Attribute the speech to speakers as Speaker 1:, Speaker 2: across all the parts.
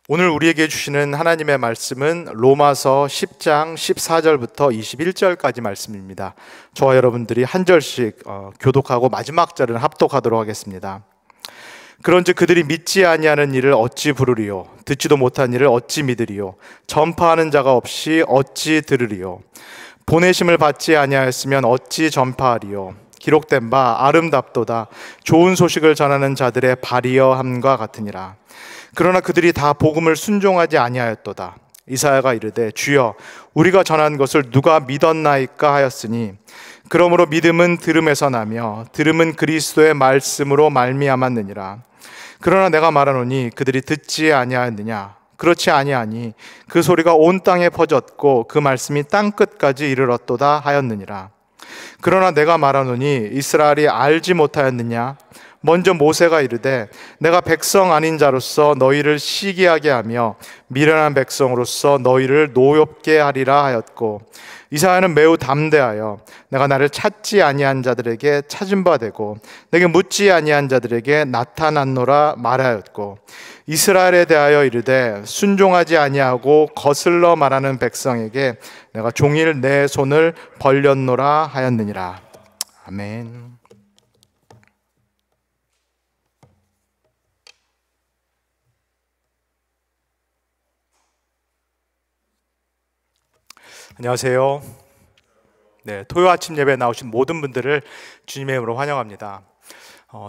Speaker 1: 오늘 우리에게 주시는 하나님의 말씀은 로마서 10장 14절부터 21절까지 말씀입니다. 저와 여러분들이 한 절씩 교독하고 마지막 절은 합독하도록 하겠습니다. 그런즉 그들이 믿지 아니하는 일을 어찌 부르리요? 듣지도 못한 일을 어찌 믿으리요? 전파하는 자가 없이 어찌 들으리요? 보내심을 받지 아니하였으면 어찌 전파하리요? 기록된 바 아름답도다 좋은 소식을 전하는 자들의 발이여 함과 같으니라. 그러나 그들이 다 복음을 순종하지 아니하였도다. 이사야가 이르되 주여 우리가 전한 것을 누가 믿었나이까 하였으니 그러므로 믿음은 들음에서 나며 들음은 그리스도의 말씀으로 말미암았느니라. 그러나 내가 말하노니 그들이 듣지 아니하였느냐? 그렇지 아니하니 그 소리가 온 땅에 퍼졌고 그 말씀이 땅 끝까지 이르렀도다 하였느니라. 그러나 내가 말하노니 이스라엘이 알지 못하였느냐? 먼저 모세가 이르되 내가 백성 아닌 자로서 너희를 시기하게 하며 미련한 백성으로서 너희를 노엽게 하리라 하였고, 이사야는 매우 담대하여 내가 나를 찾지 아니한 자들에게 찾은 바 되고 내게 묻지 아니한 자들에게 나타났노라 말하였고, 이스라엘에 대하여 이르되 순종하지 아니하고 거슬러 말하는 백성에게 내가 종일 내 손을 벌렸노라 하였느니라. 아멘. 안녕하세요. 토요 아침 예배에 나오신 모든 분들을 주님의 이름으로 환영합니다.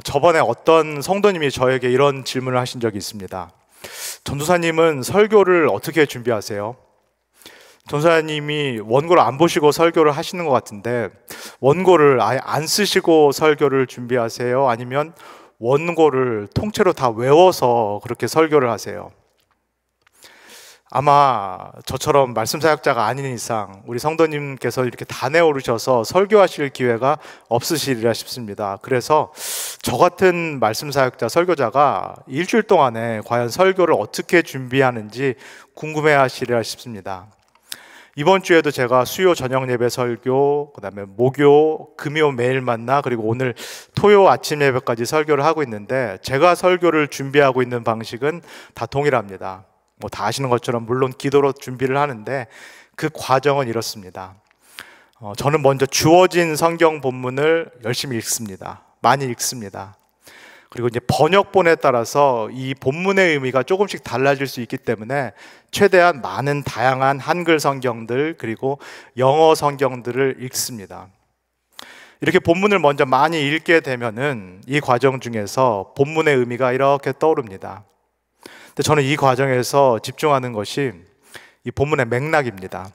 Speaker 1: 저번에 어떤 성도님이 저에게 이런 질문을 하신 적이 있습니다. 전도사님은 설교를 어떻게 준비하세요? 전도사님이 원고를 안 보시고 설교를 하시는 것 같은데 원고를 아예 안 쓰시고 설교를 준비하세요? 아니면 원고를 통째로 다 외워서 그렇게 설교를 하세요? 아마 저처럼 말씀 사역자가 아닌 이상 우리 성도님께서 이렇게 다 내오르셔서 설교하실 기회가 없으시리라 싶습니다. 그래서 저 같은 말씀 사역자, 설교자가 일주일 동안에 과연 설교를 어떻게 준비하는지 궁금해하시리라 싶습니다. 이번 주에도 제가 수요 저녁 예배 설교, 그다음에 목요, 금요 매일 만나, 그리고 오늘 토요 아침 예배까지 설교를 하고 있는데 제가 설교를 준비하고 있는 방식은 다 동일합니다. 다 아시는 것처럼 물론 기도로 준비를 하는데 그 과정은 이렇습니다. 저는 먼저 주어진 성경 본문을 열심히 읽습니다. 많이 읽습니다. 그리고 이제 번역본에 따라서 이 본문의 의미가 조금씩 달라질 수 있기 때문에 최대한 많은 다양한 한글 성경들 그리고 영어 성경들을 읽습니다. 이렇게 본문을 먼저 많이 읽게 되면은 이 과정 중에서 본문의 의미가 이렇게 떠오릅니다. 근데 저는 이 과정에서 집중하는 것이 이 본문의 맥락입니다.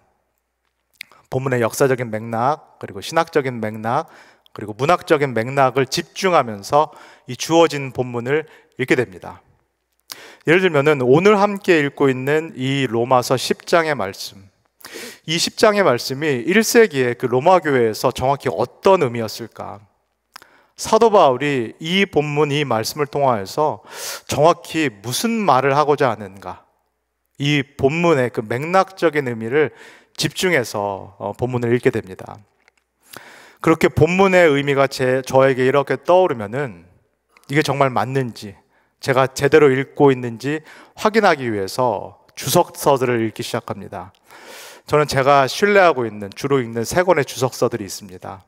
Speaker 1: 본문의 역사적인 맥락, 그리고 신학적인 맥락, 그리고 문학적인 맥락을 집중하면서 이 주어진 본문을 읽게 됩니다. 예를 들면은 오늘 함께 읽고 있는 이 로마서 10장의 말씀, 이 10장의 말씀이 1세기의 그 로마 교회에서 정확히 어떤 의미였을까? 사도 바울이 이 본문, 이 말씀을 통하여서 정확히 무슨 말을 하고자 하는가, 이 본문의 그 맥락적인 의미를 집중해서 본문을 읽게 됩니다. 그렇게 본문의 의미가 저에게 이렇게 떠오르면은 이게 정말 맞는지, 제가 제대로 읽고 있는지 확인하기 위해서 주석서들을 읽기 시작합니다. 저는 제가 신뢰하고 있는, 주로 읽는 3권의 주석서들이 있습니다.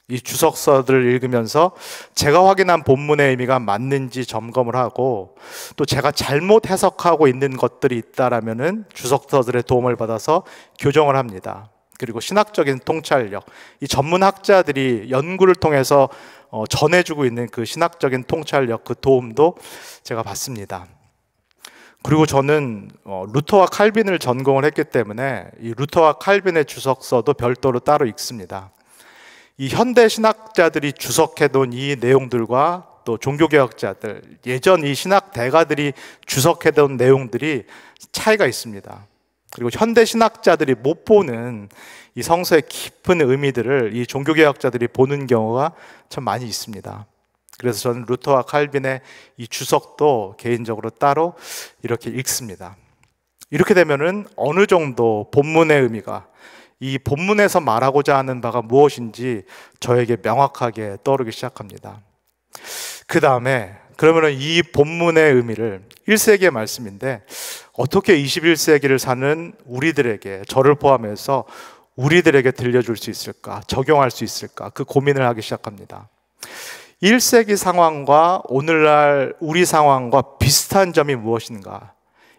Speaker 1: 이 주석서들을 읽으면서 제가 확인한 본문의 의미가 맞는지 점검을 하고, 또 제가 잘못 해석하고 있는 것들이 있다라면은 주석서들의 도움을 받아서 교정을 합니다. 그리고 신학적인 통찰력, 이 전문학자들이 연구를 통해서 전해주고 있는 그 신학적인 통찰력, 그 도움도 제가 받습니다. 그리고 저는 루터와 칼빈을 전공을 했기 때문에 이 루터와 칼빈의 주석서도 별도로 따로 읽습니다. 이 현대 신학자들이 주석해둔 이 내용들과 또 종교개혁자들, 예전 이 신학 대가들이 주석해둔 내용들이 차이가 있습니다. 그리고 현대 신학자들이 못 보는 이 성서의 깊은 의미들을 이 종교개혁자들이 보는 경우가 참 많이 있습니다. 그래서 저는 루터와 칼빈의 이 주석도 개인적으로 따로 이렇게 읽습니다. 이렇게 되면은 어느 정도 본문의 의미가, 이 본문에서 말하고자 하는 바가 무엇인지 저에게 명확하게 떠오르기 시작합니다. 그 다음에 그러면 이 본문의 의미를 1세기의 말씀인데 어떻게 21세기를 사는 우리들에게, 저를 포함해서 우리들에게 들려줄 수 있을까, 적용할 수 있을까, 그 고민을 하기 시작합니다. 1세기 상황과 오늘날 우리 상황과 비슷한 점이 무엇인가?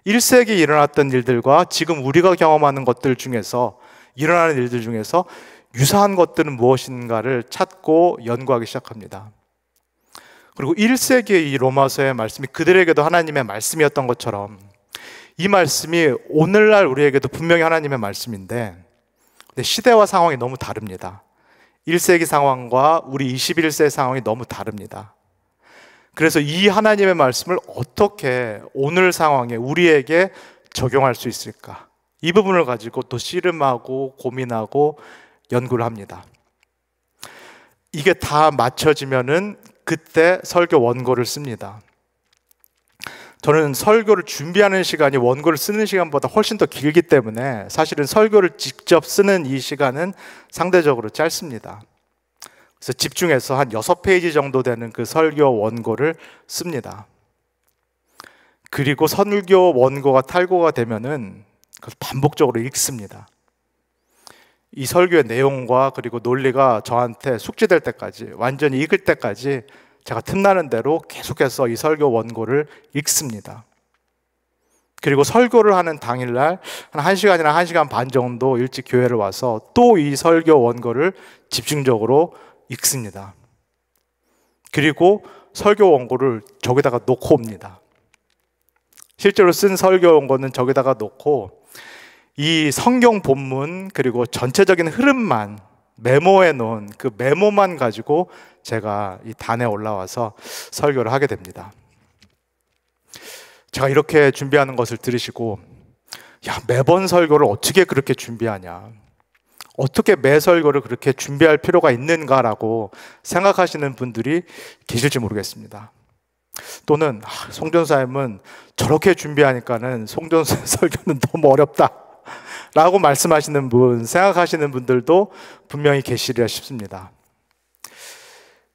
Speaker 1: 1세기 일어났던 일들과 지금 우리가 경험하는 것들 중에서, 일어나는 일들 중에서 유사한 것들은 무엇인가를 찾고 연구하기 시작합니다. 그리고 1세기의 이 로마서의 말씀이 그들에게도 하나님의 말씀이었던 것처럼 이 말씀이 오늘날 우리에게도 분명히 하나님의 말씀인데, 근데 시대와 상황이 너무 다릅니다. 1세기 상황과 우리 21세기 상황이 너무 다릅니다. 그래서 이 하나님의 말씀을 어떻게 오늘 상황에 우리에게 적용할 수 있을까? 이 부분을 가지고 또 씨름하고 고민하고 연구를 합니다. 이게 다 맞춰지면은 그때 설교 원고를 씁니다. 저는 설교를 준비하는 시간이 원고를 쓰는 시간보다 훨씬 더 길기 때문에 사실은 설교를 직접 쓰는 이 시간은 상대적으로 짧습니다. 그래서 집중해서 한 6페이지 정도 되는 그 설교 원고를 씁니다. 그리고 설교 원고가 탈고가 되면은 반복적으로 읽습니다. 이 설교의 내용과 그리고 논리가 저한테 숙지될 때까지, 완전히 익을 때까지 제가 틈나는 대로 계속해서 이 설교 원고를 읽습니다. 그리고 설교를 하는 당일날 한 1시간이나 1시간 반 정도 일찍 교회를 와서 또 이 설교 원고를 집중적으로 읽습니다. 그리고 설교 원고를 저기다가 놓고 옵니다. 실제로 쓴 설교 원고는 저기다가 놓고 이 성경 본문 그리고 전체적인 흐름만 메모해 놓은 그 메모만 가지고 제가 이 단에 올라와서 설교를 하게 됩니다. 제가 이렇게 준비하는 것을 들으시고, 야, 매번 설교를 어떻게 그렇게 준비하냐, 어떻게 매 설교를 그렇게 준비할 필요가 있는가라고 생각하시는 분들이 계실지 모르겠습니다. 또는 송전사님은 저렇게 준비하니까는 송전사 설교는 너무 어렵다 라고 말씀하시는 분, 생각하시는 분들도 분명히 계시리라 싶습니다.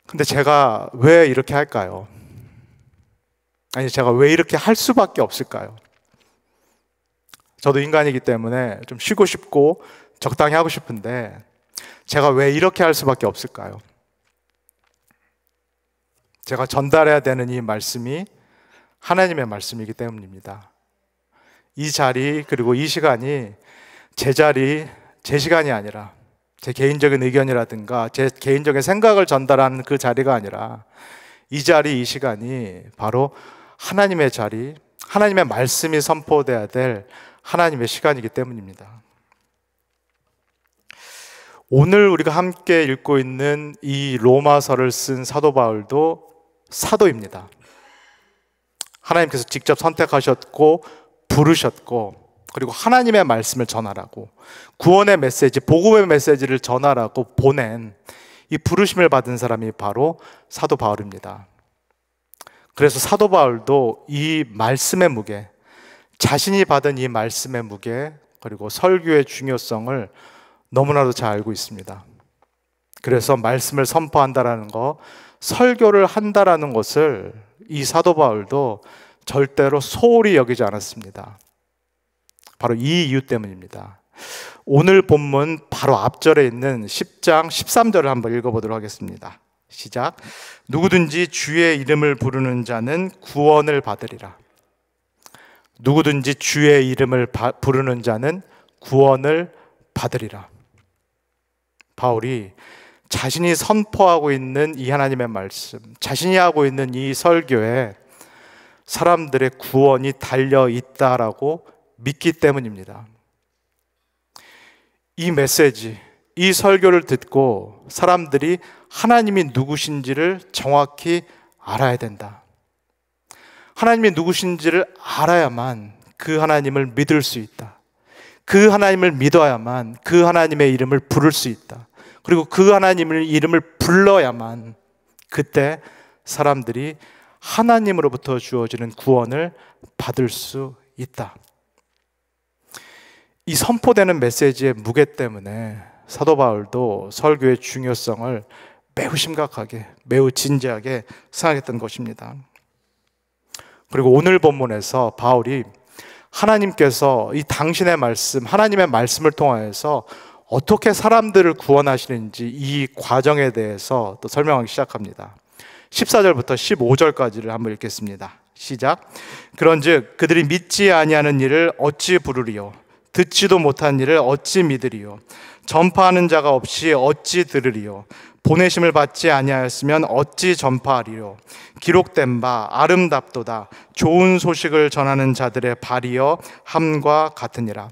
Speaker 1: 근데 제가 왜 이렇게 할까요? 아니, 제가 왜 이렇게 할 수밖에 없을까요? 저도 인간이기 때문에 좀 쉬고 싶고 적당히 하고 싶은데 제가 왜 이렇게 할 수밖에 없을까요? 제가 전달해야 되는 이 말씀이 하나님의 말씀이기 때문입니다. 이 자리 그리고 이 시간이 제 자리, 제 시간이 아니라 제 개인적인 의견이라든가 제 개인적인 생각을 전달하는 그 자리가 아니라 이 자리, 이 시간이 바로 하나님의 자리, 하나님의 말씀이 선포돼야 될 하나님의 시간이기 때문입니다. 오늘 우리가 함께 읽고 있는 이 로마서를 쓴 사도 바울도 사도입니다. 하나님께서 직접 선택하셨고 부르셨고 그리고 하나님의 말씀을 전하라고, 구원의 메시지, 복음의 메시지를 전하라고 보낸 이 부르심을 받은 사람이 바로 사도 바울입니다. 그래서 사도 바울도 이 말씀의 무게, 자신이 받은 이 말씀의 무게 그리고 설교의 중요성을 너무나도 잘 알고 있습니다. 그래서 말씀을 선포한다라는 거, 설교를 한다라는 것을 이 사도 바울도 절대로 소홀히 여기지 않았습니다. 바로 이 이유 때문입니다. 오늘 본문 바로 앞절에 있는 10장 13절을 한번 읽어보도록 하겠습니다. 시작. 누구든지 주의 이름을 부르는 자는 구원을 받으리라. 누구든지 주의 이름을 부르는 자는 구원을 받으리라. 바울이 자신이 선포하고 있는 이 하나님의 말씀, 자신이 하고 있는 이 설교에 사람들의 구원이 달려 있다라고 믿기 때문입니다. 이 메시지, 이 설교를 듣고 사람들이 하나님이 누구신지를 정확히 알아야 된다. 하나님이 누구신지를 알아야만 그 하나님을 믿을 수 있다. 그 하나님을 믿어야만 그 하나님의 이름을 부를 수 있다. 그리고 그 하나님의 이름을 불러야만 그때 사람들이 하나님으로부터 주어지는 구원을 받을 수 있다. 이 선포되는 메시지의 무게 때문에 사도 바울도 설교의 중요성을 매우 심각하게, 매우 진지하게 생각했던 것입니다. 그리고 오늘 본문에서 바울이 하나님께서 이 당신의 말씀, 하나님의 말씀을 통하여서 어떻게 사람들을 구원하시는지 이 과정에 대해서 또 설명하기 시작합니다. 14절부터 15절까지를 한번 읽겠습니다. 시작. 그런즉 그들이 믿지 아니하는 일을 어찌 부르리요? 듣지도 못한 일을 어찌 믿으리요? 전파하는 자가 없이 어찌 들으리요? 보내심을 받지 아니하였으면 어찌 전파하리요? 기록된 바 아름답도다. 좋은 소식을 전하는 자들의 발이여 함과 같으니라.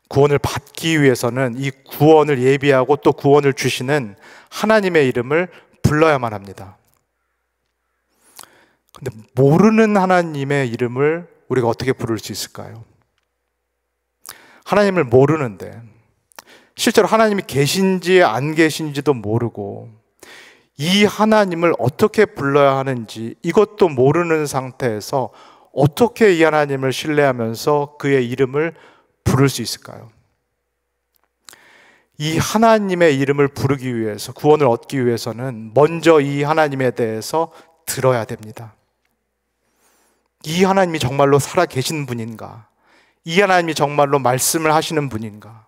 Speaker 1: 구원을 받기 위해서는 이 구원을 예비하고 또 구원을 주시는 하나님의 이름을 불러야만 합니다. 근데 모르는 하나님의 이름을 우리가 어떻게 부를 수 있을까요? 하나님을 모르는데, 실제로 하나님이 계신지 안 계신지도 모르고 이 하나님을 어떻게 불러야 하는지 이것도 모르는 상태에서 어떻게 이 하나님을 신뢰하면서 그의 이름을 부를 수 있을까요? 이 하나님의 이름을 부르기 위해서, 구원을 얻기 위해서는 먼저 이 하나님에 대해서 들어야 됩니다. 이 하나님이 정말로 살아계신 분인가? 이 하나님이 정말로 말씀을 하시는 분인가?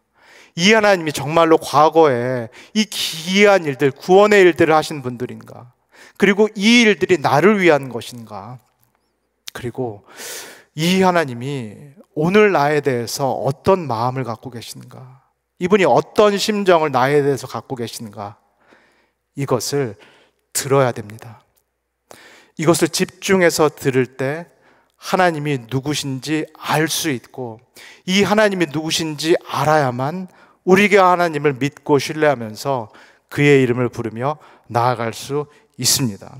Speaker 1: 이 하나님이 정말로 과거에 이 기이한 일들, 구원의 일들을 하신 분들인가? 그리고 이 일들이 나를 위한 것인가? 그리고 이 하나님이 오늘 나에 대해서 어떤 마음을 갖고 계신가? 이분이 어떤 심정을 나에 대해서 갖고 계신가? 이것을 들어야 됩니다. 이것을 집중해서 들을 때 하나님이 누구신지 알 수 있고, 이 하나님이 누구신지 알아야만 우리가 하나님을 믿고 신뢰하면서 그의 이름을 부르며 나아갈 수 있습니다.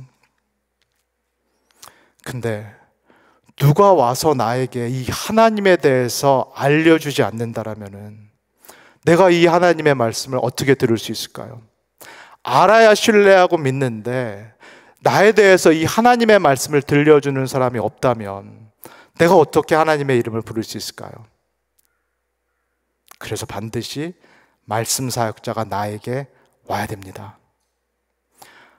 Speaker 1: 근데 누가 와서 나에게 이 하나님에 대해서 알려주지 않는다라면은 내가 이 하나님의 말씀을 어떻게 들을 수 있을까요? 알아야 신뢰하고 믿는데 나에 대해서 이 하나님의 말씀을 들려주는 사람이 없다면 내가 어떻게 하나님의 이름을 부를 수 있을까요? 그래서 반드시 말씀 사역자가 나에게 와야 됩니다.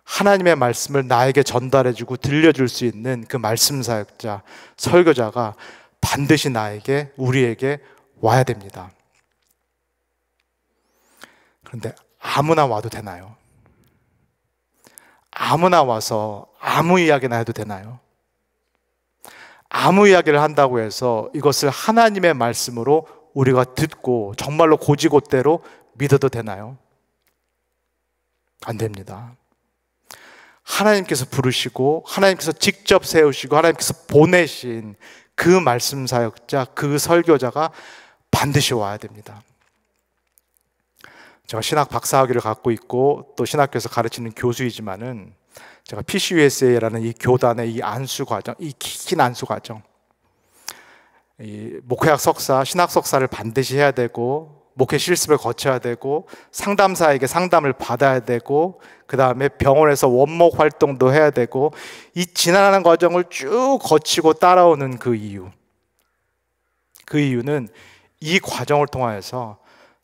Speaker 1: 하나님의 말씀을 나에게 전달해주고 들려줄 수 있는 그 말씀 사역자, 설교자가 반드시 나에게, 우리에게 와야 됩니다. 그런데 아무나 와도 되나요? 아무나 와서 아무 이야기나 해도 되나요? 아무 이야기를 한다고 해서 이것을 하나님의 말씀으로 우리가 듣고 정말로 곧이곧대로 믿어도 되나요? 안 됩니다. 하나님께서 부르시고 하나님께서 직접 세우시고 하나님께서 보내신 그 말씀 사역자, 그 설교자가 반드시 와야 됩니다. 제가 신학 박사학위를 갖고 있고 또 신학교에서 가르치는 교수이지만은 제가 PCUSA라는 이 교단의 이 안수 과정, 이 긴 안수 과정, 이 목회학 석사, 신학 석사를 반드시 해야 되고 목회 실습을 거쳐야 되고 상담사에게 상담을 받아야 되고 그 다음에 병원에서 원목 활동도 해야 되고 이 지나가는 과정을 쭉 거치고 따라오는 그 이유는 이 과정을 통하여서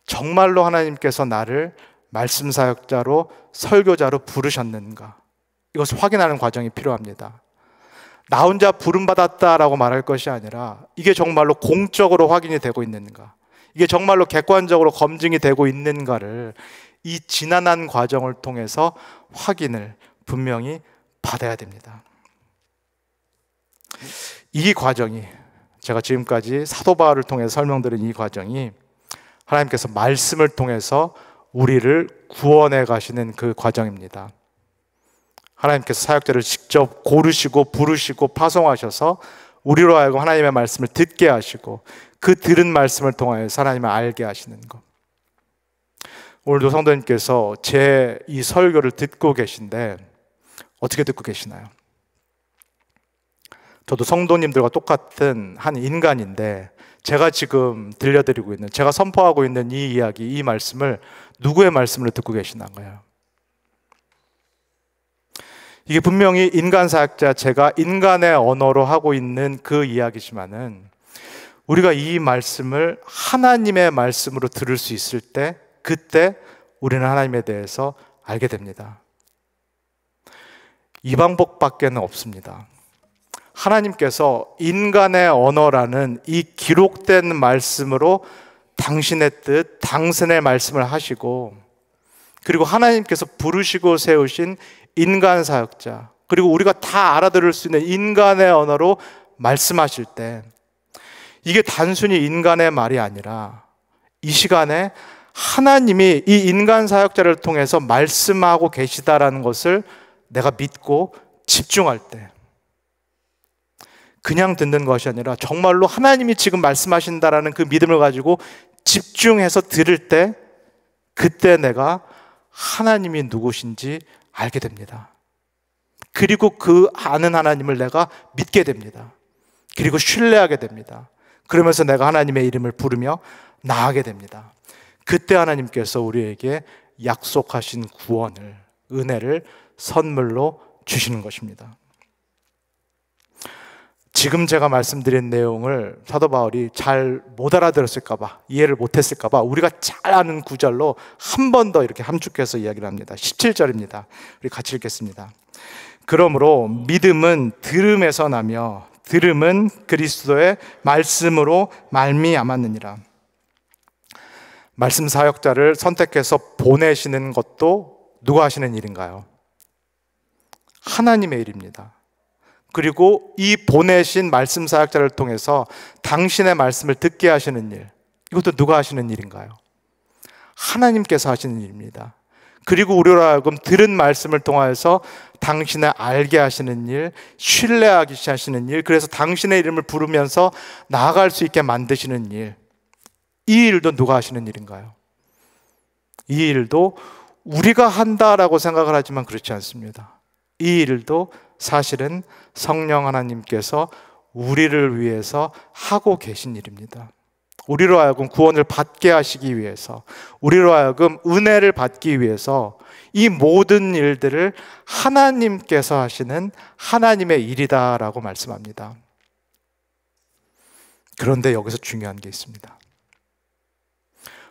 Speaker 1: 정말로 하나님께서 나를 말씀 사역자로 설교자로 부르셨는가, 이것을 확인하는 과정이 필요합니다. 나 혼자 부름받았다라고 말할 것이 아니라 이게 정말로 공적으로 확인이 되고 있는가, 이게 정말로 객관적으로 검증이 되고 있는가를 이 지난한 과정을 통해서 확인을 분명히 받아야 됩니다. 이 과정이, 제가 지금까지 사도 바울을 통해서 설명드린 이 과정이 하나님께서 말씀을 통해서 우리를 구원해 가시는 그 과정입니다. 하나님께서 사역자를 직접 고르시고 부르시고 파송하셔서 우리로 하여금 하나님의 말씀을 듣게 하시고 그 들은 말씀을 통하여서 하나님을 알게 하시는 것. 오늘도 성도님께서 제 이 설교를 듣고 계신데 어떻게 듣고 계시나요? 저도 성도님들과 똑같은 한 인간인데 제가 지금 들려드리고 있는, 제가 선포하고 있는 이 이야기, 이 말씀을 누구의 말씀으로 듣고 계시나요? 이게 분명히 인간 사역자, 제가 인간의 언어로 하고 있는 그 이야기지만은 우리가 이 말씀을 하나님의 말씀으로 들을 수 있을 때, 그때 우리는 하나님에 대해서 알게 됩니다. 이 방법밖에는 없습니다. 하나님께서 인간의 언어라는 이 기록된 말씀으로 당신의 뜻, 당신의 말씀을 하시고, 그리고 하나님께서 부르시고 세우신 인간 사역자, 그리고 우리가 다 알아들을 수 있는 인간의 언어로 말씀하실 때, 이게 단순히 인간의 말이 아니라 이 시간에 하나님이 이 인간 사역자를 통해서 말씀하고 계시다라는 것을 내가 믿고 집중할 때, 그냥 듣는 것이 아니라 정말로 하나님이 지금 말씀하신다라는 그 믿음을 가지고 집중해서 들을 때, 그때 내가 하나님이 누구신지 알게 됩니다. 그리고 그 아는 하나님을 내가 믿게 됩니다. 그리고 신뢰하게 됩니다. 그러면서 내가 하나님의 이름을 부르며 나아가게 됩니다. 그때 하나님께서 우리에게 약속하신 구원을, 은혜를 선물로 주시는 것입니다. 지금 제가 말씀드린 내용을 사도 바울이 잘 못 알아들었을까봐, 이해를 못했을까봐 우리가 잘 아는 구절로 한 번 더 이렇게 함축해서 이야기를 합니다. 17절입니다. 우리 같이 읽겠습니다. 그러므로 믿음은 들음에서 나며 들음은 그리스도의 말씀으로 말미암았느니라. 말씀 사역자를 선택해서 보내시는 것도 누가 하시는 일인가요? 하나님의 일입니다. 그리고 이 보내신 말씀 사역자를 통해서 당신의 말씀을 듣게 하시는 일, 이것도 누가 하시는 일인가요? 하나님께서 하시는 일입니다. 그리고 우리로 하여금 들은 말씀을 통해서 당신을 알게 하시는 일, 신뢰하게 하시는 일, 그래서 당신의 이름을 부르면서 나아갈 수 있게 만드시는 일, 이 일도 누가 하시는 일인가요? 이 일도 우리가 한다라고 생각을 하지만 그렇지 않습니다. 이 일도 사실은 성령 하나님께서 우리를 위해서 하고 계신 일입니다. 우리로 하여금 구원을 받게 하시기 위해서, 우리로 하여금 은혜를 받기 위해서 이 모든 일들을 하나님께서 하시는 하나님의 일이다라고 말씀합니다. 그런데 여기서 중요한 게 있습니다.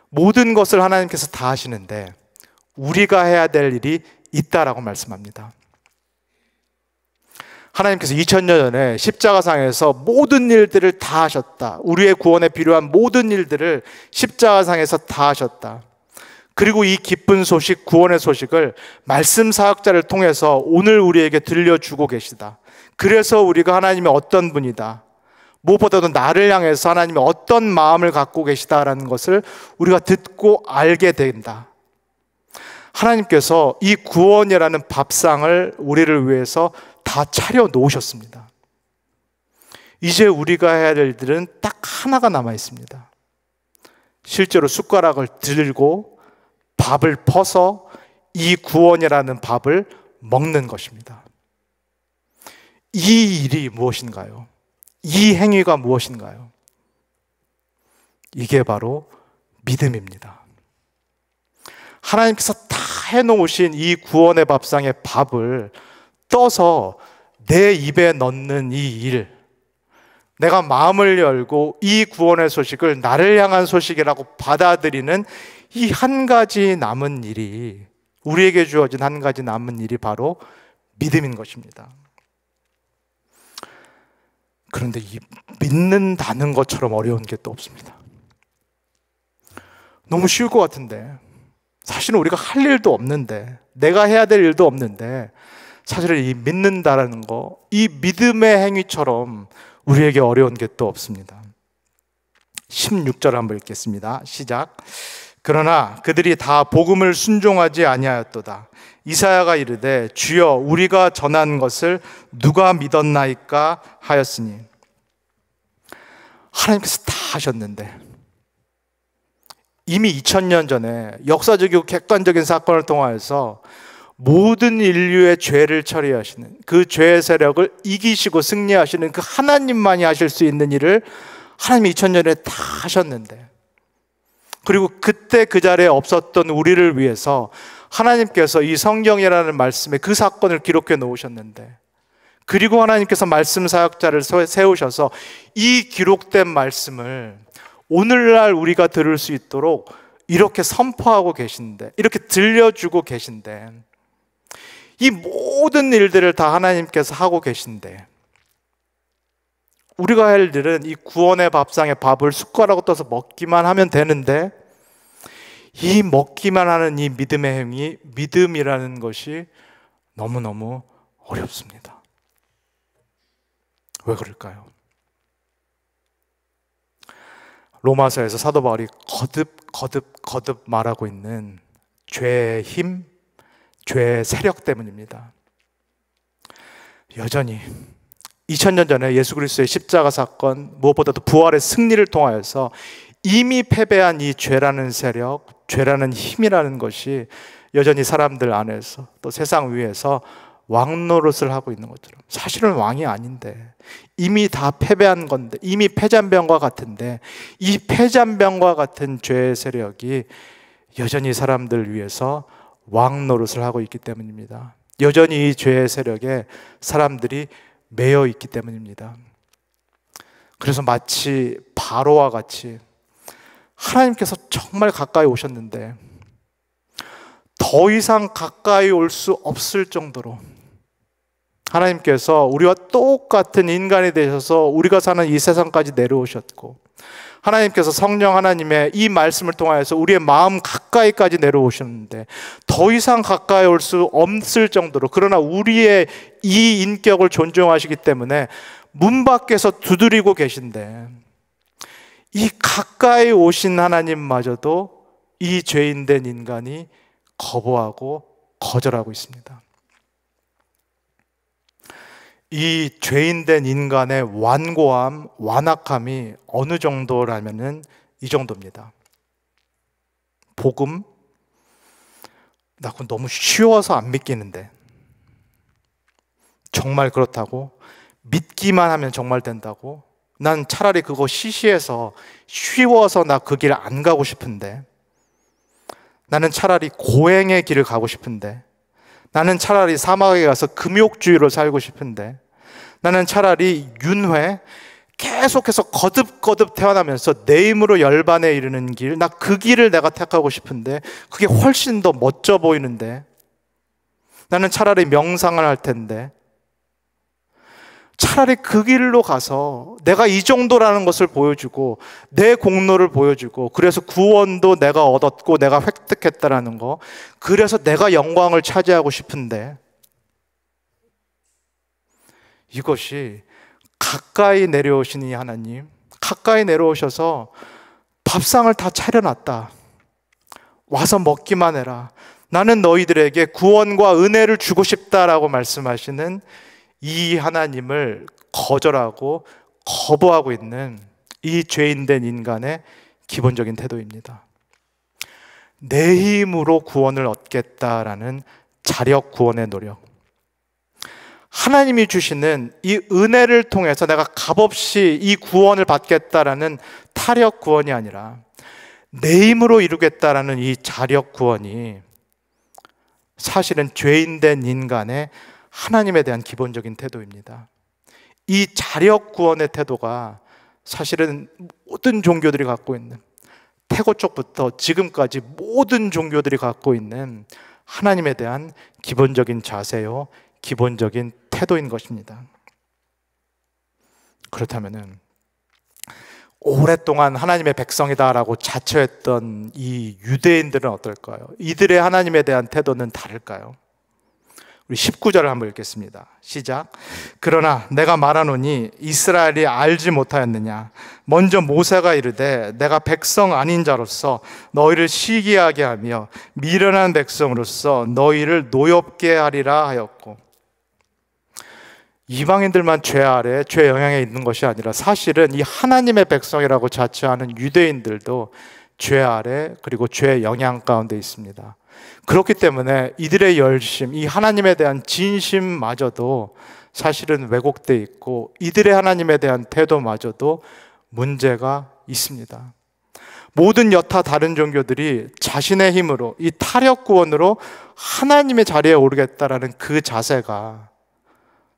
Speaker 1: 모든 것을 하나님께서 다 하시는데 우리가 해야 될 일이 있다라고 말씀합니다. 하나님께서 2000년 전에 십자가상에서 모든 일들을 다 하셨다. 우리의 구원에 필요한 모든 일들을 십자가상에서 다 하셨다. 그리고 이 기쁜 소식, 구원의 소식을 말씀 사역자를 통해서 오늘 우리에게 들려주고 계시다. 그래서 우리가 하나님의 어떤 분이다, 무엇보다도 나를 향해서 하나님의 어떤 마음을 갖고 계시다라는 것을 우리가 듣고 알게 된다. 하나님께서 이 구원이라는 밥상을 우리를 위해서 다 차려 놓으셨습니다. 이제 우리가 해야 될 일들은 딱 하나가 남아 있습니다. 실제로 숟가락을 들고 밥을 퍼서 이 구원이라는 밥을 먹는 것입니다. 이 일이 무엇인가요? 이 행위가 무엇인가요? 이게 바로 믿음입니다. 하나님께서 다 해놓으신 이 구원의 밥상의 밥을 떠서 내 입에 넣는 이 일, 내가 마음을 열고 이 구원의 소식을 나를 향한 소식이라고 받아들이는 이 한 가지 남은 일이, 우리에게 주어진 한 가지 남은 일이 바로 믿음인 것입니다. 그런데 이 믿는다는 것처럼 어려운 게 또 없습니다. 너무 쉬울 것 같은데, 사실은 우리가 할 일도 없는데, 내가 해야 될 일도 없는데, 사실은 이 믿는다라는 거, 이 믿음의 행위처럼 우리에게 어려운 게 또 없습니다. 16절 한번 읽겠습니다. 시작. 그러나 그들이 다 복음을 순종하지 아니하였도다. 이사야가 이르되 주여 우리가 전한 것을 누가 믿었나이까 하였으니. 하나님께서 다 하셨는데, 이미 2000년 전에 역사적이고 객관적인 사건을 통하여서 모든 인류의 죄를 처리하시는, 그 죄의 세력을 이기시고 승리하시는 그 하나님만이 하실 수 있는 일을 하나님이 2000년에 다 하셨는데, 그리고 그때 그 자리에 없었던 우리를 위해서 하나님께서 이 성경이라는 말씀에 그 사건을 기록해 놓으셨는데, 그리고 하나님께서 말씀 사역자를 세우셔서 이 기록된 말씀을 오늘날 우리가 들을 수 있도록 이렇게 선포하고 계신데, 이렇게 들려주고 계신데, 이 모든 일들을 다 하나님께서 하고 계신데, 우리가 할 일은 이 구원의 밥상에 밥을 숟가락으로 떠서 먹기만 하면 되는데, 이 먹기만 하는 이 믿음의 행위, 믿음이라는 것이 너무너무 어렵습니다. 왜 그럴까요? 로마서에서 사도 바울이 거듭 말하고 있는 죄의 힘, 죄의 세력 때문입니다. 여전히 2000년 전에 예수 그리스도의 십자가 사건, 무엇보다도 부활의 승리를 통하여서 이미 패배한 이 죄라는 세력, 죄라는 힘이라는 것이 여전히 사람들 안에서 또 세상 위에서 왕 노릇을 하고 있는 것처럼, 사실은 왕이 아닌데 이미 다 패배한 건데, 이미 패잔병과 같은데, 이 패잔병과 같은 죄의 세력이 여전히 사람들 위해서 왕 노릇을 하고 있기 때문입니다. 여전히 이 죄의 세력에 사람들이 매여 있기 때문입니다. 그래서 마치 바로와 같이 하나님께서 정말 가까이 오셨는데 더 이상 가까이 올 수 없을 정도로 하나님께서 우리와 똑같은 인간이 되셔서 우리가 사는 이 세상까지 내려오셨고, 하나님께서 성령 하나님의 이 말씀을 통하여서 우리의 마음 가까이까지 내려오셨는데 더 이상 가까이 올 수 없을 정도로, 그러나 우리의 이 인격을 존중하시기 때문에 문 밖에서 두드리고 계신데, 이 가까이 오신 하나님마저도 이 죄인된 인간이 거부하고 거절하고 있습니다. 이 죄인된 인간의 완고함, 완악함이 어느 정도라면은 이 정도입니다. 복음, 나 그건 너무 쉬워서 안 믿기는데, 정말 그렇다고? 믿기만 하면 정말 된다고? 난 차라리 그거 시시해서 쉬워서 나 그 길 안 가고 싶은데, 나는 차라리 고행의 길을 가고 싶은데, 나는 차라리 사막에 가서 금욕주의로 살고 싶은데, 나는 차라리 윤회, 계속해서 거듭 태어나면서 내 힘으로 열반에 이르는 길, 나 그 길을 내가 택하고 싶은데, 그게 훨씬 더 멋져 보이는데, 나는 차라리 명상을 할 텐데, 차라리 그 길로 가서 내가 이 정도라는 것을 보여주고 내 공로를 보여주고, 그래서 구원도 내가 얻었고 내가 획득했다라는 거, 그래서 내가 영광을 차지하고 싶은데, 이것이 가까이 내려오신 이 하나님, 가까이 내려오셔서 밥상을 다 차려놨다, 와서 먹기만 해라, 나는 너희들에게 구원과 은혜를 주고 싶다라고 말씀하시는 이 하나님을 거절하고 거부하고 있는 이 죄인된 인간의 기본적인 태도입니다. 내 힘으로 구원을 얻겠다라는 자력 구원의 노력, 하나님이 주시는 이 은혜를 통해서 내가 값없이 이 구원을 받겠다라는 타력 구원이 아니라 내 힘으로 이루겠다라는 이 자력 구원이 사실은 죄인된 인간의 하나님에 대한 기본적인 태도입니다. 이 자력 구원의 태도가 사실은 모든 종교들이 갖고 있는, 태고 쪽부터 지금까지 모든 종교들이 갖고 있는 하나님에 대한 기본적인 자세요, 기본적인 태도인 것입니다. 그렇다면은 오랫동안 하나님의 백성이다라고 자처했던 이 유대인들은 어떨까요? 이들의 하나님에 대한 태도는 다를까요? 우리 19절을 한번 읽겠습니다. 시작. 그러나 내가 말하노니 이스라엘이 알지 못하였느냐? 먼저 모세가 이르되 내가 백성 아닌 자로서 너희를 시기하게 하며 미련한 백성으로서 너희를 노엽게 하리라 하였고, 이방인들만 죄 아래, 죄 영향에 있는 것이 아니라 사실은 이 하나님의 백성이라고 자처하는 유대인들도 죄 아래, 그리고 죄 영향 가운데 있습니다. 그렇기 때문에 이들의 열심, 이 하나님에 대한 진심마저도 사실은 왜곡되어 있고, 이들의 하나님에 대한 태도마저도 문제가 있습니다. 모든 여타 다른 종교들이 자신의 힘으로, 이 타력 구원으로 하나님의 자리에 오르겠다라는 그 자세가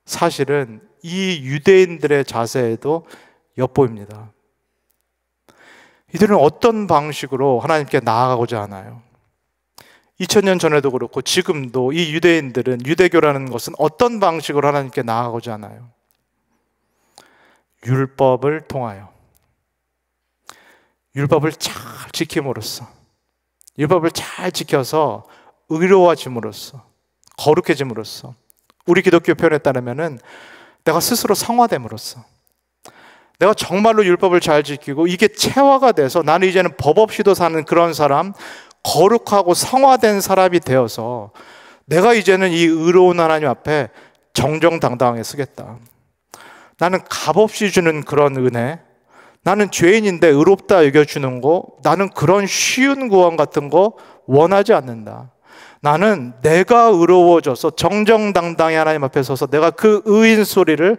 Speaker 1: 사실은 이 유대인들의 자세에도 엿보입니다. 이들은 어떤 방식으로 하나님께 나아가고자 하나요? 2000년 전에도 그렇고 지금도 이 유대인들은, 유대교라는 것은 어떤 방식으로 하나님께 나아가고자 하나요? 율법을 통하여, 율법을 잘 지킴으로써, 율법을 잘 지켜서 의로워짐으로써, 거룩해짐으로써, 우리 기독교 표현에 따르면은 내가 스스로 성화됨으로써, 내가 정말로 율법을 잘 지키고 이게 체화가 돼서 나는 이제는 법 없이도 사는 그런 사람, 거룩하고 성화된 사람이 되어서 내가 이제는 이 의로운 하나님 앞에 정정당당하게 쓰겠다. 나는 값없이 주는 그런 은혜, 나는 죄인인데 의롭다 여겨주는 거, 나는 그런 쉬운 구원 같은 거 원하지 않는다. 나는 내가 의로워져서 정정당당히 하나님 앞에 서서 내가 그 의인 소리를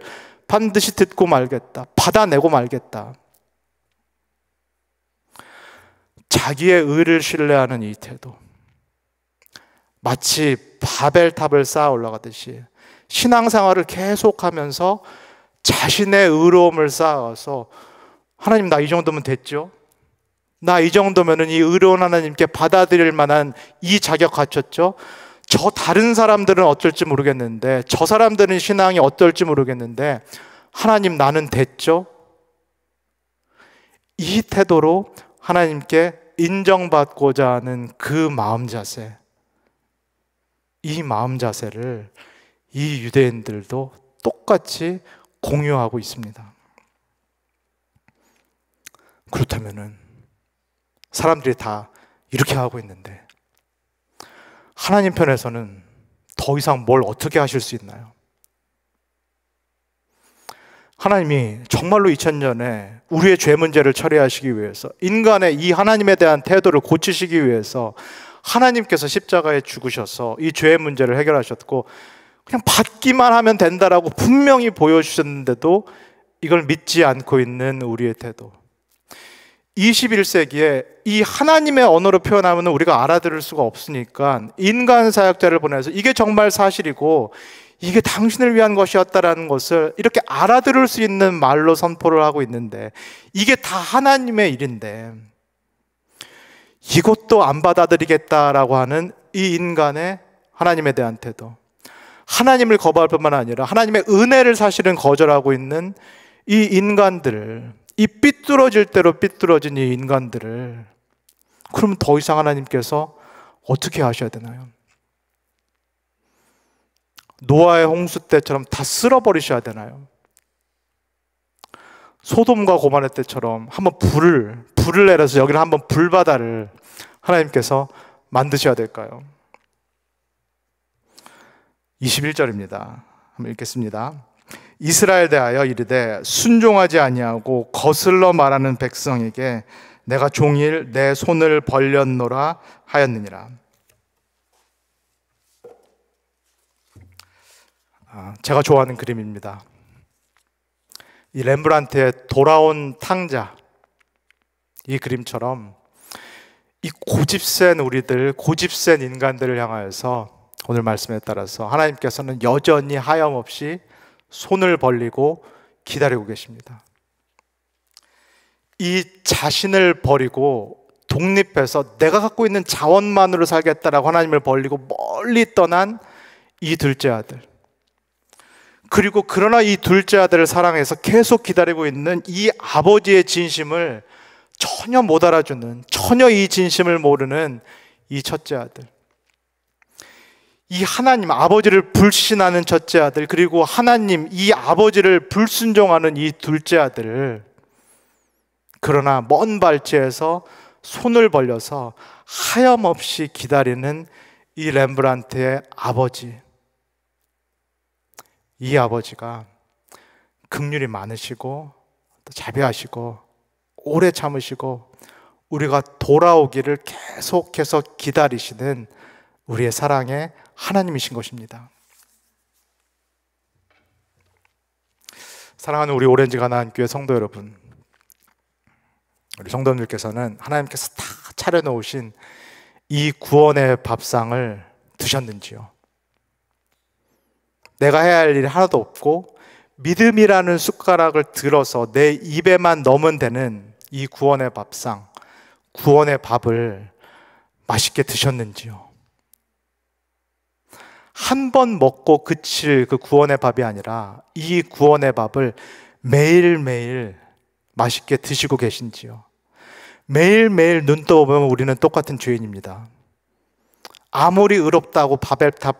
Speaker 1: 반드시 듣고 말겠다. 받아내고 말겠다. 자기의 의를 신뢰하는 이 태도, 마치 바벨탑을 쌓아 올라가듯이 신앙생활을 계속하면서 자신의 의로움을 쌓아서 하나님, 나 이 정도면 됐죠? 나 이 정도면은 이 의로운 하나님께 받아들일 만한 이 자격 갖췄죠? 저 다른 사람들은 어떨지 모르겠는데, 저 사람들은 신앙이 어떨지 모르겠는데, 하나님, 나는 됐죠? 이 태도로 하나님께 인정받고자 하는 그 마음 자세, 이 마음 자세를 이 유대인들도 똑같이 공유하고 있습니다. 그렇다면은 사람들이 다 이렇게 하고 있는데 하나님 편에서는 더 이상 뭘 어떻게 하실 수 있나요? 하나님이 정말로 2000년에 우리의 죄 문제를 처리하시기 위해서, 인간의 이 하나님에 대한 태도를 고치시기 위해서 하나님께서 십자가에 죽으셔서 이 죄의 문제를 해결하셨고, 그냥 받기만 하면 된다라고 분명히 보여주셨는데도 이걸 믿지 않고 있는 우리의 태도, 21세기에 이 하나님의 언어로 표현하면 우리가 알아들을 수가 없으니까 인간 사역자를 보내서 이게 정말 사실이고 이게 당신을 위한 것이었다라는 것을 이렇게 알아들을 수 있는 말로 선포를 하고 있는데, 이게 다 하나님의 일인데 이것도 안 받아들이겠다라고 하는 이 인간의 하나님에 대한 태도, 하나님을 거부할 뿐만 아니라 하나님의 은혜를 사실은 거절하고 있는 이 인간들을, 이 삐뚤어질 대로 삐뚤어진 이 인간들을, 그러면 더 이상 하나님께서 어떻게 하셔야 되나요? 노아의 홍수 때처럼 다 쓸어버리셔야 되나요? 소돔과 고모라 때처럼 한번 불을 내려서 여기는 한번 불바다를 하나님께서 만드셔야 될까요? 21절입니다. 한번 읽겠습니다. 이스라엘 대하여 이르되 순종하지 아니하고 거슬러 말하는 백성에게 내가 종일 내 손을 벌렸노라 하였느니라. 제가 좋아하는 그림입니다. 이 렘브란트의 돌아온 탕자, 이 그림처럼 이 고집센 우리들, 고집센 인간들을 향하여서 오늘 말씀에 따라서 하나님께서는 여전히 하염없이 손을 벌리고 기다리고 계십니다. 이 자신을 버리고 독립해서 내가 갖고 있는 자원만으로 살겠다라고 하나님을 벌리고 멀리 떠난 이 둘째 아들, 그리고 그러나 이 둘째 아들을 사랑해서 계속 기다리고 있는 이 아버지의 진심을 전혀 못 알아주는, 전혀 이 진심을 모르는 이 첫째 아들, 이 하나님 아버지를 불신하는 첫째 아들, 그리고 하나님 이 아버지를 불순종하는 이 둘째 아들을, 그러나 먼 발치에서 손을 벌려서 하염없이 기다리는 이 렘브란트의 아버지, 이 아버지가 긍휼이 많으시고 또 자비하시고 오래 참으시고 우리가 돌아오기를 계속해서 기다리시는 우리의 사랑의 하나님이신 것입니다. 사랑하는 우리 오렌지 가나안 교회 성도 여러분, 우리 성도님들께서는 하나님께서 다 차려놓으신 이 구원의 밥상을 드셨는지요? 내가 해야 할 일이 하나도 없고 믿음이라는 숟가락을 들어서 내 입에만 넣으면 되는 이 구원의 밥상, 구원의 밥을 맛있게 드셨는지요? 한 번 먹고 그칠 그 구원의 밥이 아니라 이 구원의 밥을 매일매일 맛있게 드시고 계신지요? 매일매일 눈 떠보면 우리는 똑같은 죄인입니다. 아무리 의롭다고 바벨탑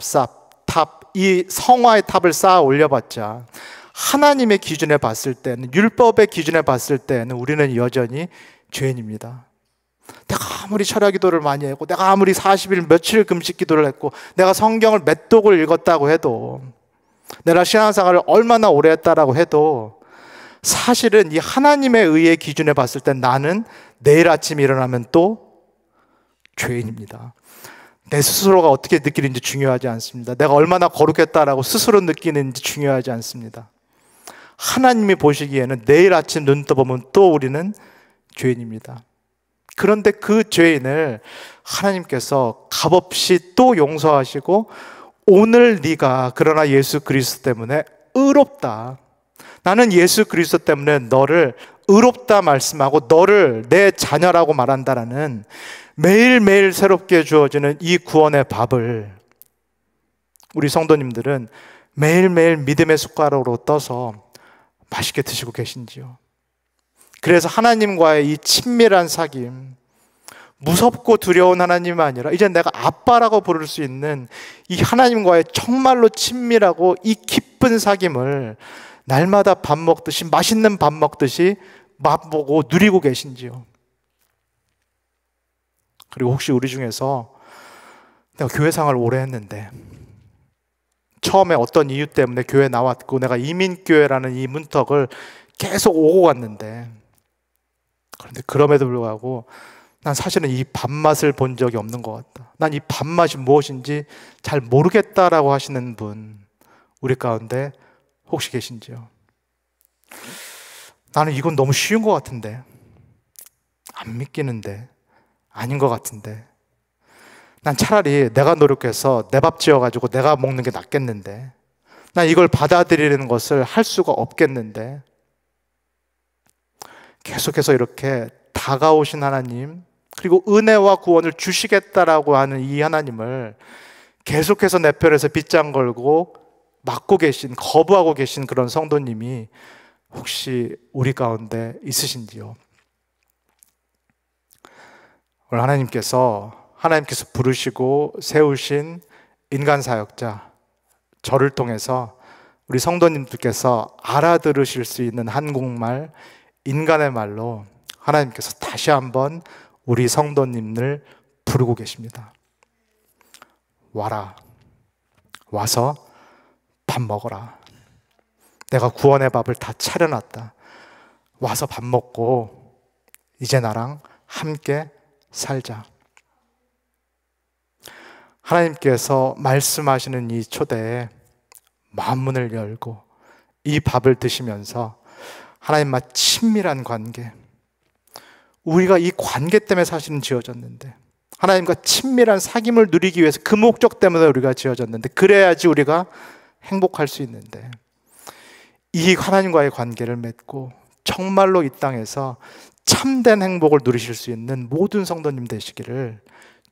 Speaker 1: 이 성화의 탑을 쌓아 올려봤자 하나님의 기준에 봤을 때는, 율법의 기준에 봤을 때는 우리는 여전히 죄인입니다. 내가 아무리 철야 기도를 많이 했고, 내가 아무리 40일 며칠 금식 기도를 했고, 내가 성경을 몇 독을 읽었다고 해도, 내가 신앙생활을 얼마나 오래 했다라고 해도, 사실은 이 하나님의 의의 기준에 봤을 때 나는 내일 아침에 일어나면 또 죄인입니다. 내 스스로가 어떻게 느끼는지 중요하지 않습니다. 내가 얼마나 거룩했다라고 스스로 느끼는지 중요하지 않습니다. 하나님이 보시기에는 내일 아침 눈 떠보면 또 우리는 죄인입니다. 그런데 그 죄인을 하나님께서 값없이 또 용서하시고, 오늘 네가 그러나 예수 그리스도 때문에 의롭다, 나는 예수 그리스도 때문에 너를 의롭다 말씀하고 너를 내 자녀라고 말한다라는 매일매일 새롭게 주어지는 이 구원의 밥을 우리 성도님들은 매일매일 믿음의 숟가락으로 떠서 맛있게 드시고 계신지요? 그래서 하나님과의 이 친밀한 사귐, 무섭고 두려운 하나님이 아니라 이제 내가 아빠라고 부를 수 있는 이 하나님과의 정말로 친밀하고 이 깊은 사귐을 날마다 밥 먹듯이, 맛있는 밥 먹듯이 맛보고 누리고 계신지요? 그리고 혹시 우리 중에서 내가 교회 생활을 오래 했는데 처음에 어떤 이유 때문에 교회 나왔고 내가 이민교회라는 이 문턱을 계속 오고 갔는데, 그런데 그럼에도 불구하고 난 사실은 이 밥맛을 본 적이 없는 것 같다, 난 이 밥맛이 무엇인지 잘 모르겠다라고 하시는 분 우리 가운데 혹시 계신지요? 나는 이건 너무 쉬운 것 같은데, 안 믿기는데, 아닌 것 같은데, 난 차라리 내가 노력해서 내 밥 지어가지고 내가 먹는 게 낫겠는데, 난 이걸 받아들이는 것을 할 수가 없겠는데, 계속해서 이렇게 다가오신 하나님, 그리고 은혜와 구원을 주시겠다라고 하는 이 하나님을 계속해서 내 편에서 빗장 걸고 막고 계신, 거부하고 계신 그런 성도님이 혹시 우리 가운데 있으신지요? 오늘 하나님께서 부르시고 세우신 인간 사역자 저를 통해서 우리 성도님들께서 알아들으실 수 있는 한국말, 인간의 말로 하나님께서 다시 한번 우리 성도님을 부르고 계십니다. 와라, 와서 밥 먹어라. 내가 구원의 밥을 다 차려놨다. 와서 밥 먹고 이제 나랑 함께 살자. 하나님께서 말씀하시는 이 초대에 마음문을 열고 이 밥을 드시면서 하나님과 친밀한 관계, 우리가 이 관계 때문에 사실은 지어졌는데, 하나님과 친밀한 사귐을 누리기 위해서 그 목적 때문에 우리가 지어졌는데, 그래야지 우리가 행복할 수 있는데, 이 하나님과의 관계를 맺고 정말로 이 땅에서 참된 행복을 누리실 수 있는 모든 성도님 되시기를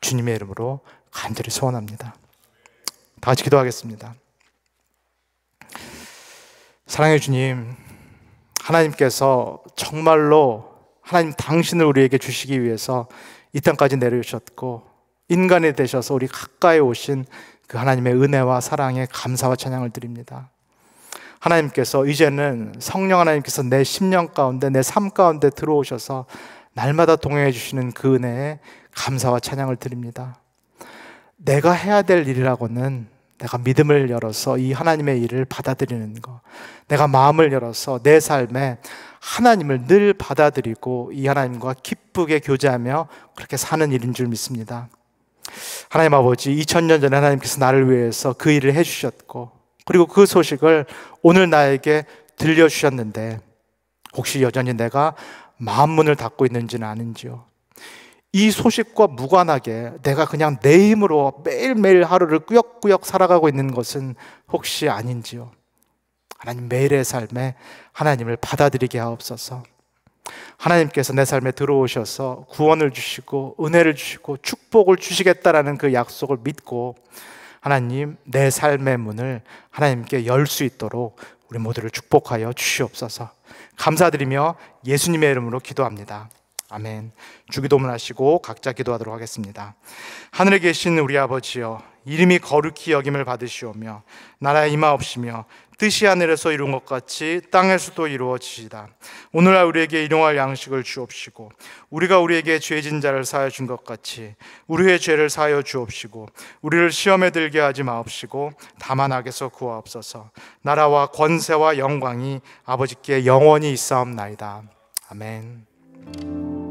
Speaker 1: 주님의 이름으로 간절히 소원합니다. 다 같이 기도하겠습니다. 사랑의 주님, 하나님께서 정말로 하나님 당신을 우리에게 주시기 위해서 이 땅까지 내려오셨고 인간이 되셔서 우리 가까이 오신 그 하나님의 은혜와 사랑에 감사와 찬양을 드립니다. 하나님께서 이제는 성령 하나님께서 내 심령 가운데, 내 삶 가운데 들어오셔서 날마다 동행해 주시는 그 은혜에 감사와 찬양을 드립니다. 내가 해야 될 일이라고는 내가 믿음을 열어서 이 하나님의 일을 받아들이는 것, 내가 마음을 열어서 내 삶에 하나님을 늘 받아들이고 이 하나님과 기쁘게 교제하며 그렇게 사는 일인 줄 믿습니다. 하나님 아버지, 2000년 전에 하나님께서 나를 위해서 그 일을 해주셨고, 그리고 그 소식을 오늘 나에게 들려주셨는데 혹시 여전히 내가 마음문을 닫고 있는지는 아는지요? 이 소식과 무관하게 내가 그냥 내 힘으로 매일매일 하루를 꾸역꾸역 살아가고 있는 것은 혹시 아닌지요? 하나님, 매일의 삶에 하나님을 받아들이게 하옵소서. 하나님께서 내 삶에 들어오셔서 구원을 주시고 은혜를 주시고 축복을 주시겠다라는 그 약속을 믿고 하나님, 내 삶의 문을 하나님께 열 수 있도록 우리 모두를 축복하여 주시옵소서. 감사드리며 예수님의 이름으로 기도합니다. 아멘. 주기도문 하시고 각자 기도하도록 하겠습니다. 하늘에 계신 우리 아버지여, 이름이 거룩히 여김을 받으시오며 나라에 임하옵시며 뜻이 하늘에서 이룬 것 같이 땅에서도 이루어지이다. 오늘날 우리에게 일용할 양식을 주옵시고 우리가 우리에게 죄진 자를 사하여 준 것 같이 우리의 죄를 사하여 주옵시고 우리를 시험에 들게 하지 마옵시고 다만 악에서 구하옵소서. 나라와 권세와 영광이 아버지께 영원히 있사옵나이다. 아멘.